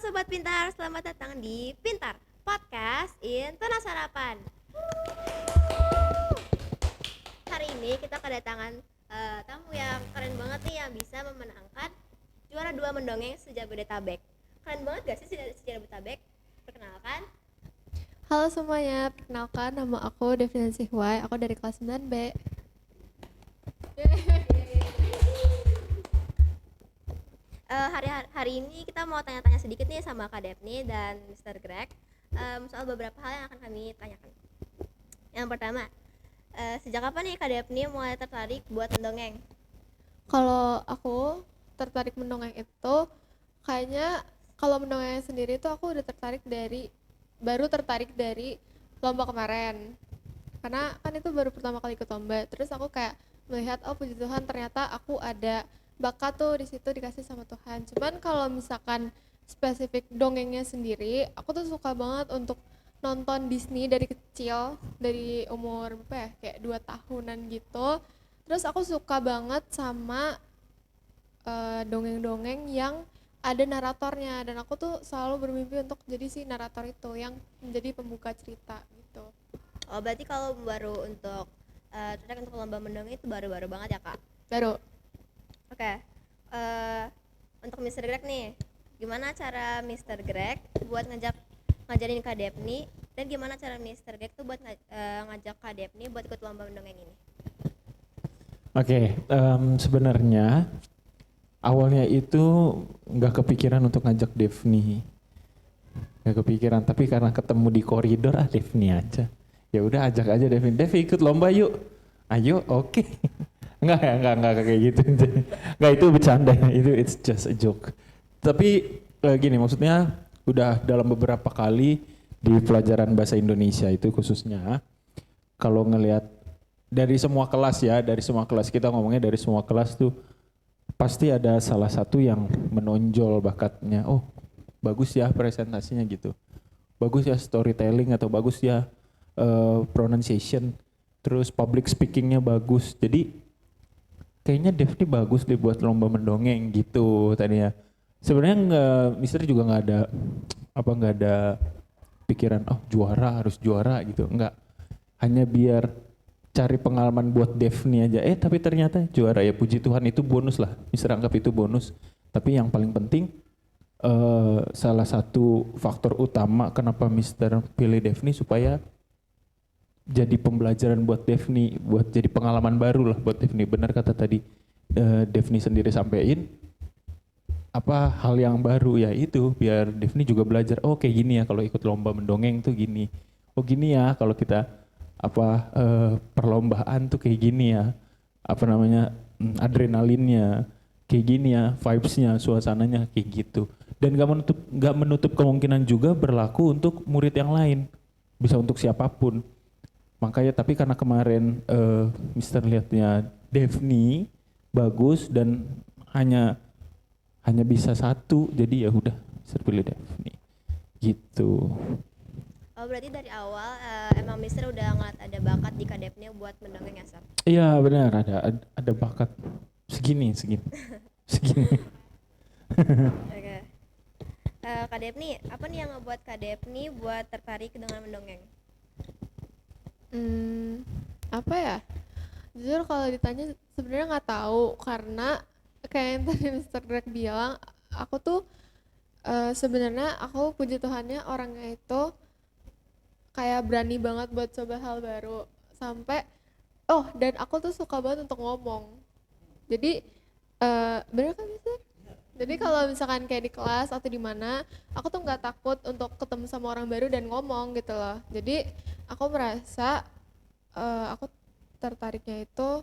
Sobat Pintar, selamat datang di Pintar Podcast Internet Sarapan. Hari ini kita kedatangan tamu yang keren banget nih, yang bisa memenangkan juara 2 mendongeng se-Jabodetabek. Keren banget gak sih se-Jabodetabek? Perkenalkan. Halo semuanya, perkenalkan nama aku Definisi Huai, aku dari kelas 9B. Hari ini kita mau tanya-tanya sedikit nih sama Kak Daphne dan Mr. Greg soal beberapa hal yang akan kami tanyakan. Yang pertama, sejak kapan nih Kak Daphne mulai tertarik buat mendongeng? Kalau aku tertarik mendongeng itu, kayaknya kalau mendongeng sendiri itu aku udah baru tertarik dari lomba kemarin. Karena kan itu baru pertama kali ikut lomba, terus aku kayak melihat, oh puji Tuhan ternyata aku ada bakat tuh di situ dikasih sama Tuhan. Cuman kalau misalkan spesifik dongengnya sendiri, aku tuh suka banget untuk nonton Disney dari kecil, dari umur berapa ya, kayak 2 tahunan gitu. Terus aku suka banget sama dongeng-dongeng yang ada naratornya, dan aku tuh selalu bermimpi untuk jadi si narator itu yang menjadi pembuka cerita gitu. Oh, berarti kalau baru untuk tertarik untuk lomba mendongeng itu baru-baru banget ya Kak? Baru. Oke. Untuk Mr. Greg nih, gimana cara Mr. Greg buat ngajarin Kak Daphne, dan gimana cara Mr. Greg tuh buat ngajak Kak Daphne buat ikut lomba mendongeng ini? Oke, sebenarnya awalnya itu nggak kepikiran untuk ngajak Daphne, nggak kepikiran. Tapi karena ketemu di koridor, Daphne aja. Ya udah ajak aja Daphne. Daphne ikut lomba yuk. Ayo, oke. Enggak kayak gitu. Enggak, itu bercanda. It's just a joke. Tapi gini, maksudnya udah dalam beberapa kali di pelajaran bahasa Indonesia itu khususnya, kalau ngelihat dari semua kelas ya, dari semua kelas, kita ngomongnya dari semua kelas tuh pasti ada salah satu yang menonjol bakatnya. Oh, bagus ya presentasinya gitu. Bagus ya storytelling, atau bagus ya pronunciation. Terus public speakingnya bagus. Jadi kayaknya Daphne bagus deh buat lomba mendongeng gitu tadinya. Sebenarnya Mister juga nggak ada pikiran juara, harus juara gitu. Enggak. Hanya biar cari pengalaman buat Daphne aja. Tapi ternyata juara, ya puji Tuhan, itu bonus lah. Mister anggap itu bonus. Tapi yang paling penting, salah satu faktor utama kenapa Mister pilih Daphne supaya jadi pembelajaran buat Daphne, buat jadi pengalaman baru lah buat Daphne. Benar kata tadi Daphne sendiri sampein, hal yang baru ya itu, biar Daphne juga belajar. Oh kayak gini ya kalau ikut lomba mendongeng tuh gini. Oh gini ya kalau kita perlombaan tuh kayak gini ya. Adrenalinnya kayak gini ya, vibesnya, suasananya kayak gitu. Dan gak menutup kemungkinan juga berlaku untuk murid yang lain. Bisa untuk siapapun. Makanya tapi karena kemarin Mister lihatnya Daphne bagus dan hanya bisa satu, jadi ya udah Mister pilih Daphne gitu. Oh, berarti dari awal emang Mister udah ngeliat ada bakat di Kak Daphne buat mendongeng ya, Sir? Iya benar, ada bakat segini. Oke. Kak Daphne, apa nih yang ngebuat Kak Daphne buat tertarik dengan mendongeng? Apa ya? Jujur kalau ditanya sebenarnya nggak tahu, karena kayak yang tadi Mr. Greg bilang, aku tuh sebenarnya aku puji Tuhannya orangnya itu kayak berani banget buat coba hal baru, sampai dan aku tuh suka banget untuk ngomong. Jadi bener kan Mister? Jadi kalau misalkan kayak di kelas atau di mana, aku tuh nggak takut untuk ketemu sama orang baru dan ngomong gitu loh. Jadi aku merasa aku tertariknya itu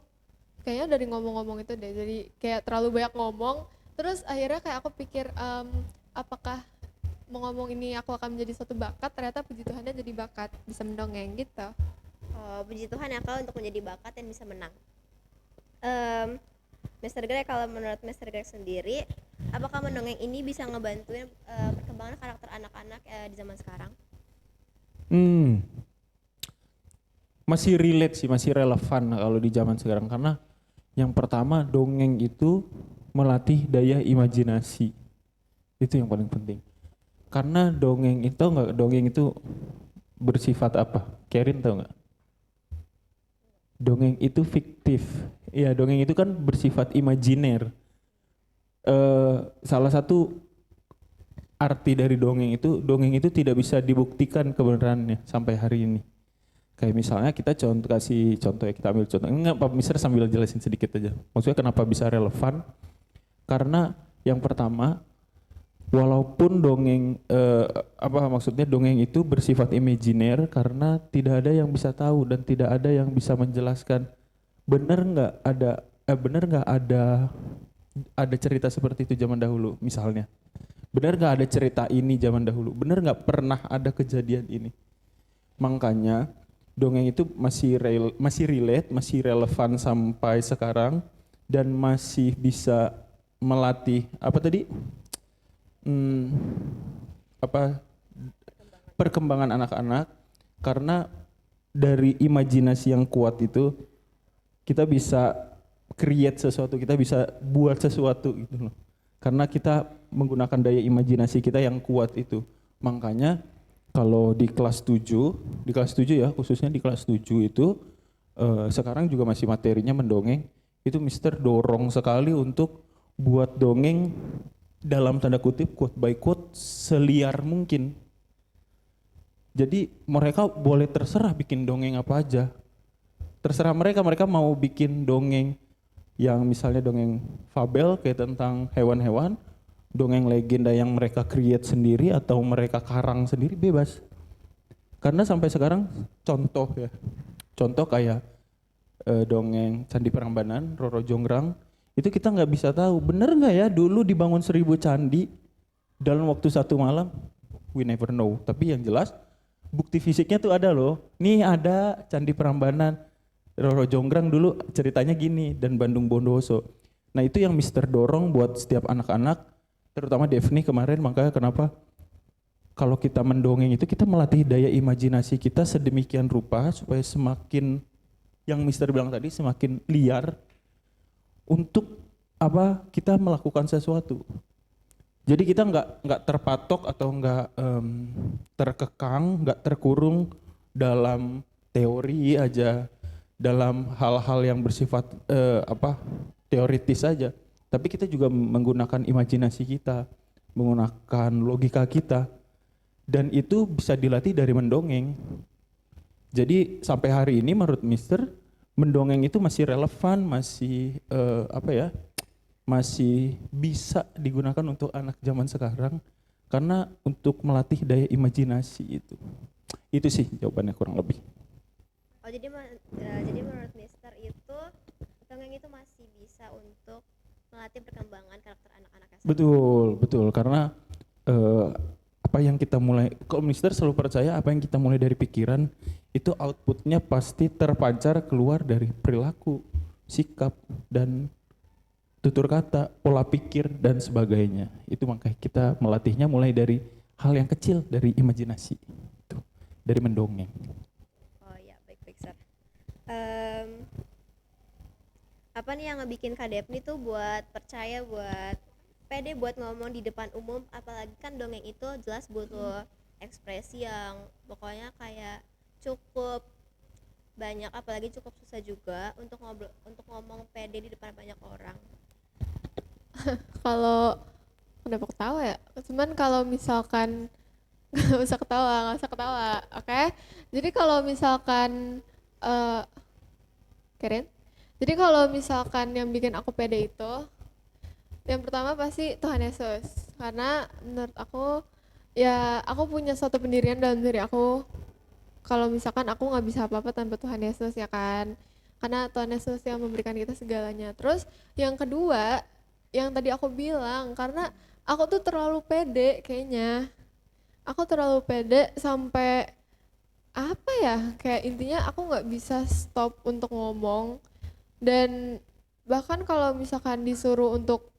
kayaknya dari ngomong-ngomong itu deh. Jadi kayak terlalu banyak ngomong, terus akhirnya kayak aku pikir apakah mau ngomong ini aku akan menjadi suatu bakat. Ternyata puji Tuhannya jadi bakat, bisa mendongeng gitu. Oh, puji Tuhan ya kalau untuk menjadi bakat dan bisa menang. Mr. Greg, kalau menurut Mr. Greg sendiri, apakah mendongeng ini bisa ngebantuin perkembangan karakter anak-anak di zaman sekarang? Masih relate sih, masih relevan kalau di zaman sekarang, karena yang pertama dongeng itu melatih daya imajinasi. Itu yang paling penting. Karena dongeng itu bersifat apa? Karen tahu nggak? Dongeng itu fiktif. Ya, dongeng itu kan bersifat imajiner. Salah satu arti dari dongeng itu tidak bisa dibuktikan kebenarannya sampai hari ini. Kayak misalnya kita kasih contoh ya, kita ambil contoh. Enggak, Pak Mister sambil jelasin sedikit aja. Maksudnya kenapa bisa relevan? Karena yang pertama, walaupun dongeng itu bersifat imajiner karena tidak ada yang bisa tahu dan tidak ada yang bisa menjelaskan benar nggak ada cerita seperti itu zaman dahulu misalnya. Benar nggak ada cerita ini zaman dahulu? Benar nggak pernah ada kejadian ini? Makanya dongeng itu masih relate, masih relevan sampai sekarang dan masih bisa melatih perkembangan anak-anak karena dari imajinasi yang kuat itu kita bisa create sesuatu, kita bisa buat sesuatu gitu loh. Karena kita menggunakan daya imajinasi kita yang kuat itu. Makanya kalau di kelas 7 ya, khususnya di kelas 7 itu sekarang juga masih materinya mendongeng, itu Mister dorong sekali untuk buat dongeng dalam tanda kutip quote by quote seliar mungkin. Jadi mereka boleh terserah bikin dongeng apa aja. Terserah mereka mau bikin dongeng yang misalnya dongeng fabel kayak tentang hewan-hewan, dongeng legenda yang mereka create sendiri atau mereka karang sendiri, bebas. Karena sampai sekarang contoh kayak dongeng Candi Prambanan, Roro Jonggrang, itu kita nggak bisa tahu bener nggak ya dulu dibangun 1000 candi dalam waktu 1 malam, we never know. Tapi yang jelas bukti fisiknya tuh ada loh. Nih ada Candi Prambanan, Roro Jonggrang dulu ceritanya gini, dan Bandung Bondowoso. Nah itu yang Mister dorong buat setiap anak-anak, terutama Devni kemarin. Makanya kenapa kalau kita mendongeng itu kita melatih daya imajinasi kita sedemikian rupa supaya semakin, yang Mister bilang tadi, semakin liar untuk kita melakukan sesuatu. Jadi kita nggak terpatok atau nggak terkekang, nggak terkurung dalam teori aja, dalam hal-hal yang bersifat teoritis saja, tapi kita juga menggunakan imajinasi kita, menggunakan logika kita, dan itu bisa dilatih dari mendongeng. Jadi sampai hari ini menurut Mister, mendongeng itu masih relevan, masih bisa digunakan untuk anak zaman sekarang karena untuk melatih daya imajinasi itu. Itu sih jawabannya kurang lebih. Oh jadi menurut Mister itu dongeng itu masih bisa untuk melatih perkembangan karakter anak-anak SMA. Betul karena apa yang kita mulai, kalau Mister selalu percaya apa yang kita mulai dari pikiran itu outputnya pasti terpancar keluar dari perilaku, sikap, dan tutur kata, pola pikir dan sebagainya. Itu makanya kita melatihnya mulai dari hal yang kecil, dari imajinasi, dari mendongeng. Oh ya, baik sir. Apa nih yang ngebikin Kak Depni tuh buat percaya, buat pede buat ngomong di depan umum, apalagi kan dongeng itu jelas butuh ekspresi yang pokoknya kayak cukup banyak, apalagi cukup susah juga untuk ngomong pede di depan banyak orang. Kalau kenapa ketawa ya? Cuman kalau misalkan nggak usah ketawa, oke? Jadi kalau misalkan Keren? Jadi kalau misalkan yang bikin aku pede itu, yang pertama pasti Tuhan Yesus. Karena menurut aku, ya aku punya suatu pendirian dalam diri aku. Kalau misalkan aku nggak bisa apa-apa tanpa Tuhan Yesus, ya kan? Karena Tuhan Yesus yang memberikan kita segalanya. Terus yang kedua, yang tadi aku bilang, karena aku tuh terlalu pede kayaknya. Aku terlalu pede sampai apa ya, kayak intinya aku nggak bisa stop untuk ngomong. Dan bahkan kalau misalkan disuruh untuk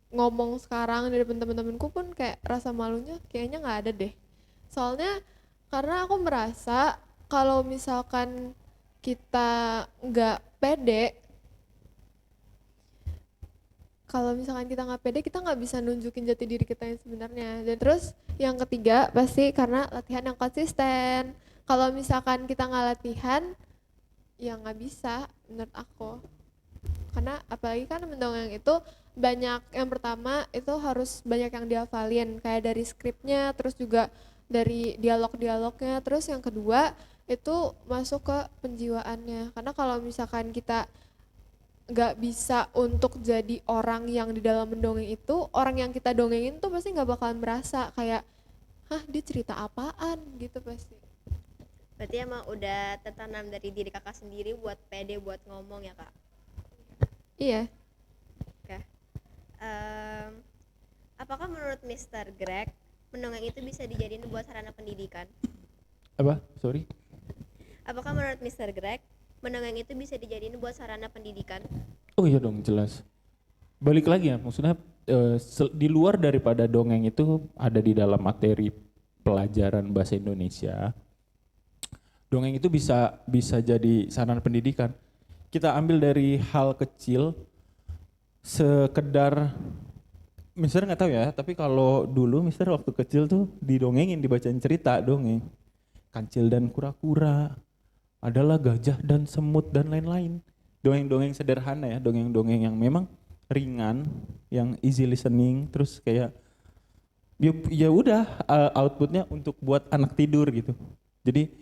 ngomong sekarang dari temen-temenku pun kayak rasa malunya kayaknya nggak ada deh. Soalnya karena aku merasa kalau misalkan kita nggak pede, kalau misalkan kita nggak pede, kita nggak bisa nunjukin jati diri kita yang sebenarnya. Dan terus yang ketiga pasti karena latihan yang konsisten. Kalau misalkan kita nggak latihan, ya nggak bisa menurut aku. Karena apalagi kan mendongeng itu banyak, yang pertama itu harus banyak yang dihafalin, kayak dari skripnya, terus juga dari dialog-dialognya. Terus yang kedua itu masuk ke penjiwaannya, karena kalau misalkan kita nggak bisa untuk jadi orang yang di dalam mendongeng itu, orang yang kita dongengin tuh pasti nggak bakalan merasa kayak, hah dia cerita apaan gitu pasti. Berarti emang udah tertanam dari diri kakak sendiri buat pede buat ngomong ya kak. Iya. Oke. Apakah menurut Mr. Greg mendongeng itu bisa dijadiin buat sarana pendidikan? Apa? Sorry. Apakah menurut Mr. Greg mendongeng itu bisa dijadiin buat sarana pendidikan? Oh iya dong, jelas. Balik lagi ya, maksudnya di luar daripada dongeng itu ada di dalam materi pelajaran bahasa Indonesia. Dongeng itu bisa jadi sarana pendidikan. Kita ambil dari hal kecil, sekedar Mister nggak tahu ya, tapi kalau dulu Mister waktu kecil tuh didongengin, dibacain cerita dongeng. Kancil dan kura-kura, adalah gajah dan semut dan lain-lain. Dongeng-dongeng sederhana ya, dongeng-dongeng yang memang ringan, yang easy listening, terus kayak ya udah outputnya untuk buat anak tidur gitu. Jadi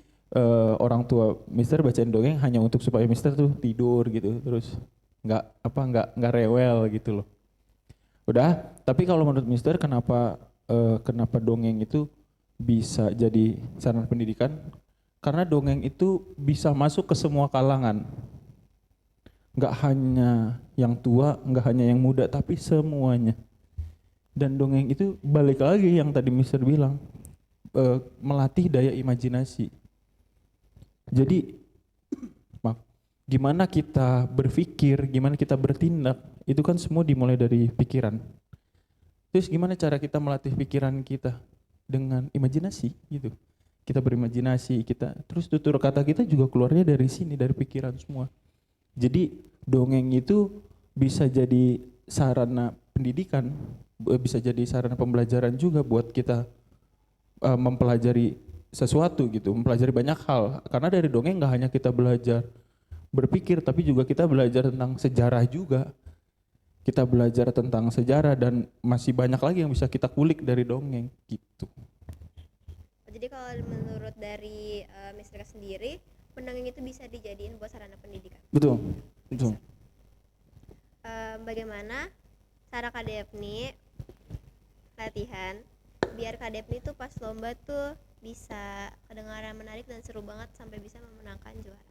orang tua Mister bacain dongeng hanya untuk supaya Mister tuh tidur gitu, terus nggak rewel gitu loh. Udah, tapi kalau menurut Mister kenapa dongeng itu bisa jadi sarana pendidikan? Karena dongeng itu bisa masuk ke semua kalangan. Nggak hanya yang tua, nggak hanya yang muda, tapi semuanya. Dan dongeng itu balik lagi yang tadi Mister bilang, melatih daya imajinasi. Jadi, gimana kita berpikir, gimana kita bertindak, itu kan semua dimulai dari pikiran. Terus gimana cara kita melatih pikiran kita? Dengan imajinasi gitu. Kita berimajinasi, terus tutur kata kita juga keluarnya dari sini, dari pikiran semua. Jadi dongeng itu bisa jadi sarana pendidikan, bisa jadi sarana pembelajaran juga buat kita mempelajari sesuatu gitu, mempelajari banyak hal. Karena dari dongeng nggak hanya kita belajar berpikir, tapi juga kita belajar tentang sejarah juga. Kita belajar tentang sejarah dan masih banyak lagi yang bisa kita kulik dari dongeng gitu. Jadi kalau menurut dari Mr. sendiri, mendongeng itu bisa dijadiin buat sarana pendidikan. Betul, betul. Bagaimana cara Kak Depni latihan biar Kak Depni tuh pas lomba tuh bisa kedengaran menarik dan seru banget sampai bisa memenangkan juara?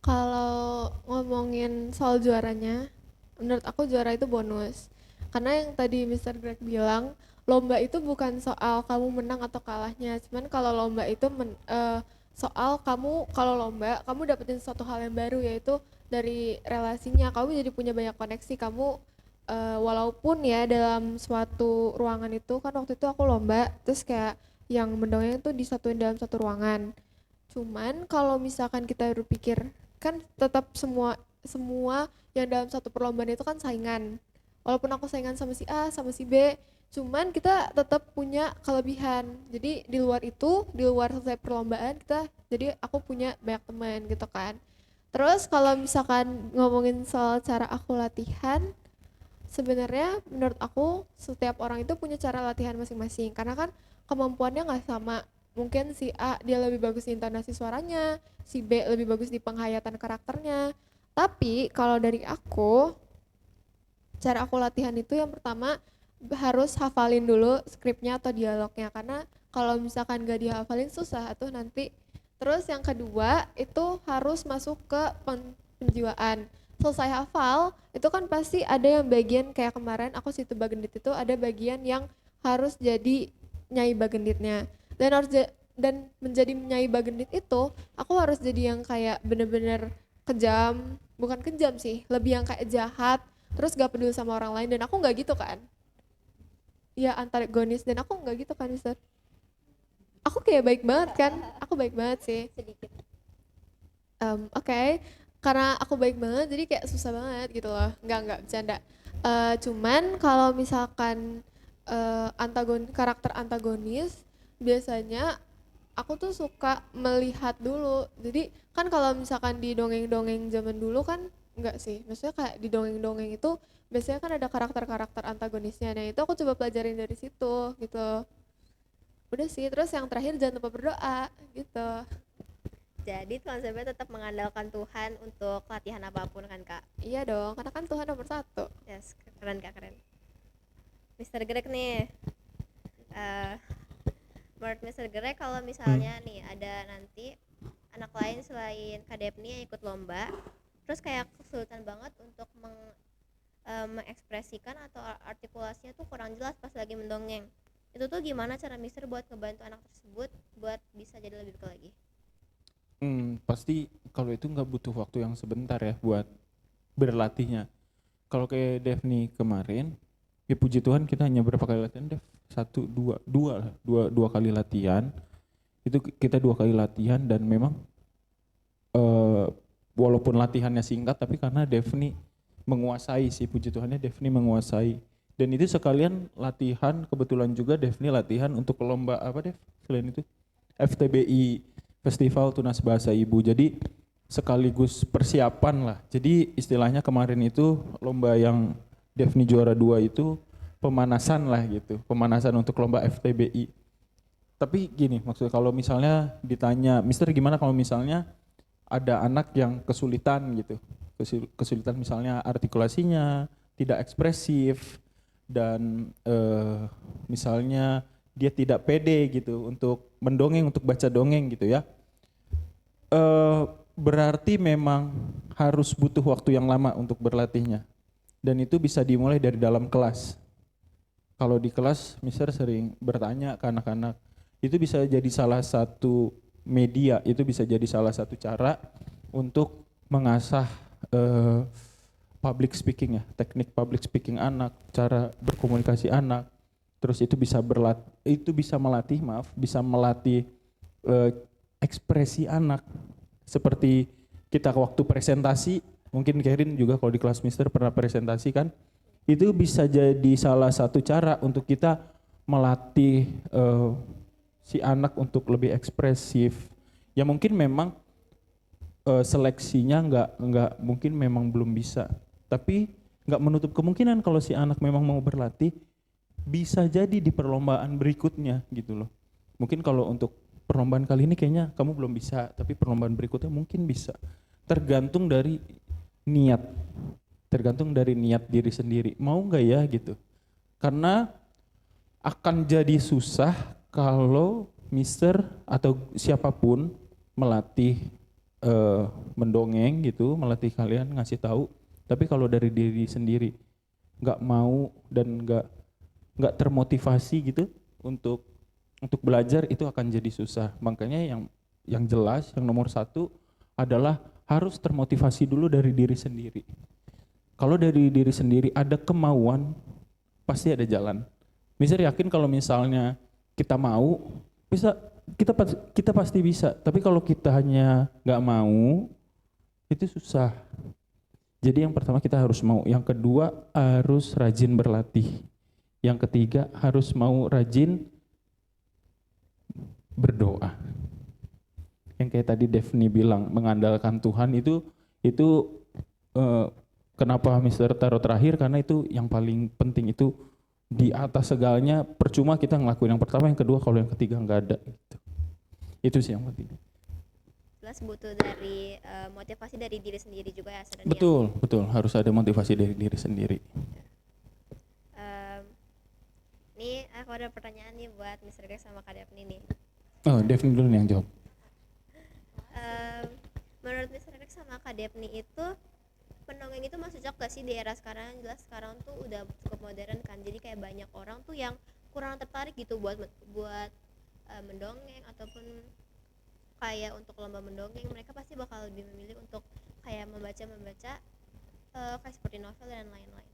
Kalau ngomongin soal juaranya, menurut aku juara itu bonus. Karena yang tadi Mr. Greg bilang, lomba itu bukan soal kamu menang atau kalahnya, cuman kalau lomba itu soal kamu, kalau lomba kamu dapetin suatu hal yang baru, yaitu dari relasinya kamu jadi punya banyak koneksi. Kamu walaupun ya dalam suatu ruangan itu, kan waktu itu aku lomba terus kayak yang mendongeng tuh disatuin dalam satu ruangan. Cuman kalau misalkan kita berpikir, kan tetap semua yang dalam satu perlombaan itu kan saingan. Walaupun aku saingan sama si A sama si B, cuman kita tetap punya kelebihan. Jadi di luar itu, di luar selesai perlombaan, jadi aku punya banyak teman gitu kan. Terus kalau misalkan ngomongin soal cara aku latihan, sebenarnya menurut aku setiap orang itu punya cara latihan masing-masing, karena kan kemampuannya nggak sama. Mungkin si A dia lebih bagus di intonasi suaranya, si B lebih bagus di penghayatan karakternya. Tapi kalau dari aku, cara aku latihan itu yang pertama harus hafalin dulu skripnya atau dialognya, karena kalau misalkan gak dihafalin susah tuh nanti. Terus yang kedua itu harus masuk ke penjiwaan. Selesai hafal itu kan pasti ada yang bagian kayak kemarin aku situ bagendit itu ada bagian yang harus jadi nyai bagenditnya, dan menjadi nyai bagendit itu aku harus jadi yang kayak bener-bener kejam, bukan kejam sih, lebih yang kayak jahat, terus gak peduli sama orang lain. Dan aku nggak gitu kan, ya antagonis, dan aku nggak gitu kan Mister. Aku kayak baik banget kan, aku baik banget sih Sedikit. Oke. Karena aku baik banget jadi kayak susah banget gitu loh, nggak bercanda. Cuman kalau misalkan karakter antagonis biasanya aku tuh suka melihat dulu. Jadi kan kalau misalkan di dongeng-dongeng zaman dulu kan enggak sih. Maksudnya kayak di dongeng-dongeng itu biasanya kan ada karakter-karakter antagonisnya. Nah, itu aku coba pelajarin dari situ gitu. Udah sih, terus yang terakhir jangan lupa berdoa gitu. Jadi konsepnya tetap mengandalkan Tuhan untuk latihan apapun kan kak. Iya dong, karena kan Tuhan nomor satu. Yes, keren kak, keren. Mr. Greg nih, eh menurut Mr. Greg kalau misalnya nih ada nanti anak lain selain Kak Depni yang ikut lomba, terus kayak kesulitan banget untuk mengekspresikan atau artikulasinya tuh kurang jelas pas lagi mendongeng, itu tuh gimana cara Mister buat ngebantu anak tersebut buat bisa jadi lebih baik lagi? Pasti kalau itu nggak butuh waktu yang sebentar ya buat berlatihnya. Kalau kayak Devni kemarin, ya puji Tuhan kita hanya berapa kali latihan, Dev? Dua kali latihan. Itu kita 2 kali latihan dan memang walaupun latihannya singkat tapi karena Devni menguasai sih, puji Tuhannya Devni menguasai. Dan itu sekalian latihan, kebetulan juga Devni latihan untuk lomba apa Dev? Selain itu FTBI, Festival Tunas Bahasa Ibu. Jadi sekaligus persiapan lah. Jadi istilahnya kemarin itu lomba yang Devni juara 2 itu pemanasan lah gitu. Pemanasan untuk lomba FTBI. Tapi gini, maksudnya kalau misalnya ditanya, Mister gimana kalau misalnya ada anak yang kesulitan gitu. Kesulitan misalnya artikulasinya, tidak ekspresif, dan misalnya dia tidak pede gitu untuk mendongeng, untuk baca dongeng gitu ya. Berarti memang harus butuh waktu yang lama untuk berlatihnya. Dan itu bisa dimulai dari dalam kelas. Kalau di kelas, Mister sering bertanya ke anak-anak, itu bisa jadi salah satu media, itu bisa jadi salah satu cara untuk mengasah public speaking ya, teknik public speaking anak, cara berkomunikasi anak. Terus itu bisa melatih ekspresi anak. Seperti kita waktu presentasi, mungkin Kerin juga kalau di kelas Mister pernah presentasi kan, itu bisa jadi salah satu cara untuk kita melatih si anak untuk lebih ekspresif. Ya mungkin memang seleksinya nggak mungkin memang belum bisa, tapi nggak menutup kemungkinan kalau si anak memang mau berlatih, bisa jadi di perlombaan berikutnya gitu loh. Mungkin kalau untuk perlombaan kali ini kayaknya kamu belum bisa, tapi perlombaan berikutnya mungkin bisa. Tergantung dari niat, diri sendiri. Mau nggak ya gitu? Karena akan jadi susah kalau Mister atau siapapun melatih mendongeng gitu, melatih kalian ngasih tahu. Tapi kalau dari diri sendiri nggak mau dan nggak termotivasi gitu untuk belajar, itu akan jadi susah. Makanya yang jelas, yang nomor 1 adalah harus termotivasi dulu dari diri sendiri. Kalau dari diri sendiri ada kemauan, pasti ada jalan. Mister yakin kalau misalnya kita mau, kita pasti bisa. Tapi kalau kita hanya nggak mau, itu susah. Jadi yang pertama kita harus mau, yang kedua harus rajin berlatih. Yang ketiga harus mau rajin berdoa. Yang kayak tadi Devni bilang mengandalkan Tuhan itu kenapa Mister taruh terakhir, karena itu yang paling penting, itu di atas segalanya. Percuma kita ngelakuin yang pertama, yang kedua kalau yang ketiga nggak ada gitu. Itu sih yang penting. Jelas butuh dari motivasi dari diri sendiri juga ya. Betul, harus ada motivasi dari diri sendiri. Nih aku ada pertanyaan nih buat Mr. Greg sama Kak Devni nih. Oh, Devni dulu nih yang jawab. Menurut Mr. Greg sama Kak Devni itu pendongeng itu masih cocok gak sih di era sekarang? Jelas sekarang tuh udah cukup modern kan, jadi kayak banyak orang tuh yang kurang tertarik gitu buat mendongeng ataupun kayak untuk lomba mendongeng. Mereka pasti bakal lebih memilih untuk kayak membaca kayak seperti novel dan lain-lain.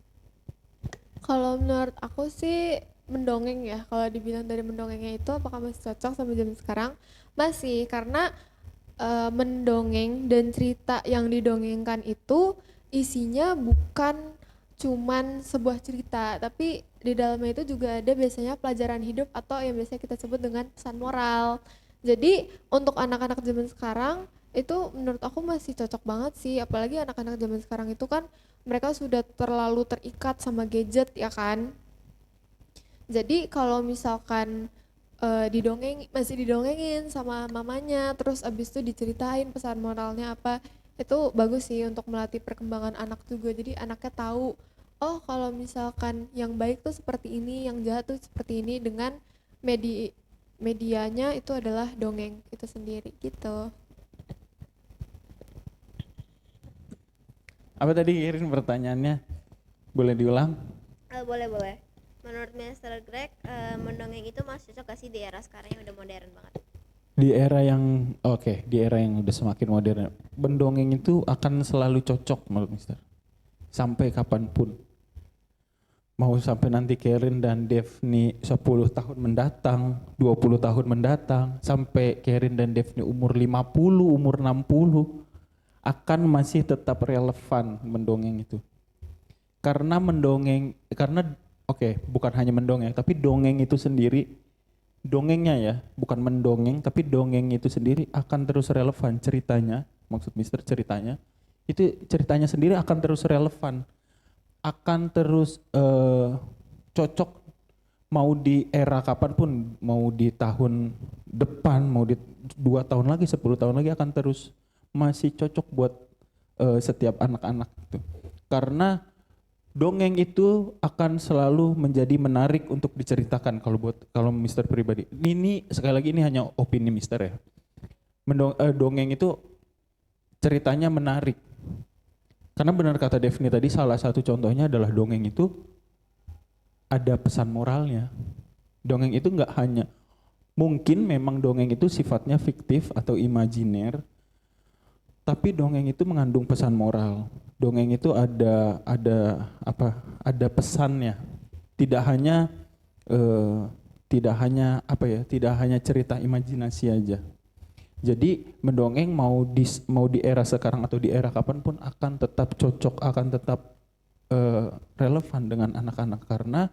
Kalau menurut aku sih mendongeng ya, kalau dibilang dari mendongengnya itu apakah masih cocok sama zaman sekarang? Masih, karena mendongeng dan cerita yang didongengkan itu isinya bukan cuman sebuah cerita, tapi di dalamnya itu juga ada biasanya pelajaran hidup atau yang biasanya kita sebut dengan pesan moral. Jadi untuk anak-anak zaman sekarang itu menurut aku masih cocok banget sih, apalagi anak-anak zaman sekarang itu kan mereka sudah terlalu terikat sama gadget ya kan. Jadi kalau misalkan masih didongengin sama mamanya, terus abis itu diceritain pesan moralnya apa, itu bagus sih untuk melatih perkembangan anak juga. Jadi anaknya tahu, oh kalau misalkan yang baik tuh seperti ini, yang jahat tuh seperti ini, dengan medianya itu adalah dongeng itu sendiri gitu. Apa tadi Irin pertanyaannya? Boleh diulang? Boleh. Menurut Mr. Greg, mendongeng itu masih cocok gak sih di era sekarang yang udah modern banget? Di era yang di era yang udah semakin modern, mendongeng itu akan selalu cocok menurut Mister. Sampai kapanpun. Mau sampai nanti Karen dan Daphne 10 tahun mendatang, 20 tahun mendatang, sampai Karen dan Daphne umur 50, umur 60, akan masih tetap relevan mendongeng itu. Karena bukan hanya mendongeng, tapi dongeng itu sendiri, dongengnya ya, bukan mendongeng, tapi dongeng itu sendiri akan terus relevan ceritanya, maksud Mister ceritanya, itu ceritanya sendiri akan terus relevan, akan terus cocok mau di era kapanpun, mau di tahun depan, mau di 2 tahun lagi, 10 tahun lagi akan terus masih cocok buat setiap anak-anak gitu. Karena dongeng itu akan selalu menjadi menarik untuk diceritakan kalau Mister pribadi. Ini sekali lagi ini hanya opini Mister ya. Dongeng itu ceritanya menarik. Karena benar kata Daphne tadi, salah satu contohnya adalah dongeng itu ada pesan moralnya. Dongeng itu enggak hanya, mungkin memang dongeng itu sifatnya fiktif atau imajiner, tapi dongeng itu mengandung pesan moral. Dongeng itu ada pesannya. Tidak hanya cerita imajinasi aja. Jadi mendongeng mau di era sekarang atau di era kapanpun akan tetap cocok, akan tetap relevan dengan anak-anak, karena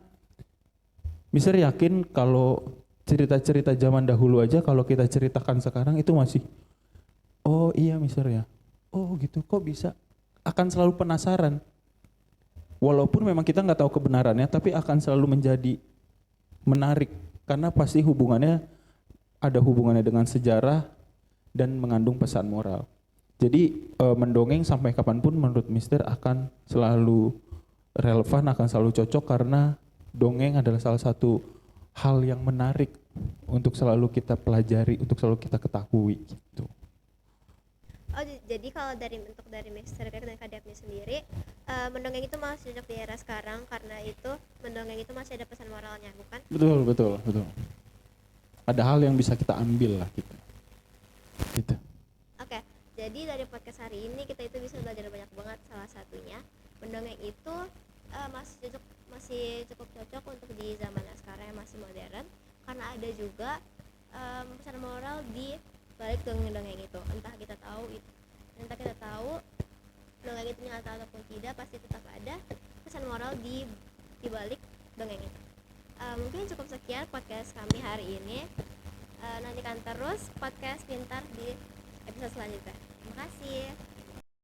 Mister yakin kalau cerita-cerita zaman dahulu aja kalau kita ceritakan sekarang itu masih, oh iya Mister ya, oh gitu kok bisa, akan selalu penasaran. Walaupun memang kita nggak tahu kebenarannya, tapi akan selalu menjadi menarik karena pasti ada hubungannya dengan sejarah dan mengandung pesan moral. Jadi mendongeng sampai kapanpun menurut Mister akan selalu relevan, akan selalu cocok, karena dongeng adalah salah satu hal yang menarik untuk selalu kita pelajari, untuk selalu kita ketahui gitu. Oh, jadi kalau dari Mr. Greg dan Kak Daphne sendiri, mendongeng itu masih cocok di era sekarang karena itu mendongeng itu masih ada pesan moralnya, bukan? Betul. Ada hal yang bisa kita ambil lah gitu. Oke, jadi dari podcast hari ini kita itu bisa belajar banyak banget. Salah satunya mendongeng itu masih cukup cocok untuk di zaman sekarang yang masih modern, karena ada juga pesan moral di balik dongeng-dongeng itu. Entah kita tahu dongeng itu nyata ataupun tidak, pasti tetap ada pesan moral di balik dongeng itu. Mungkin cukup sekian podcast kami hari ini. Nantikan terus podcast Pintar di episode selanjutnya. Terima kasih.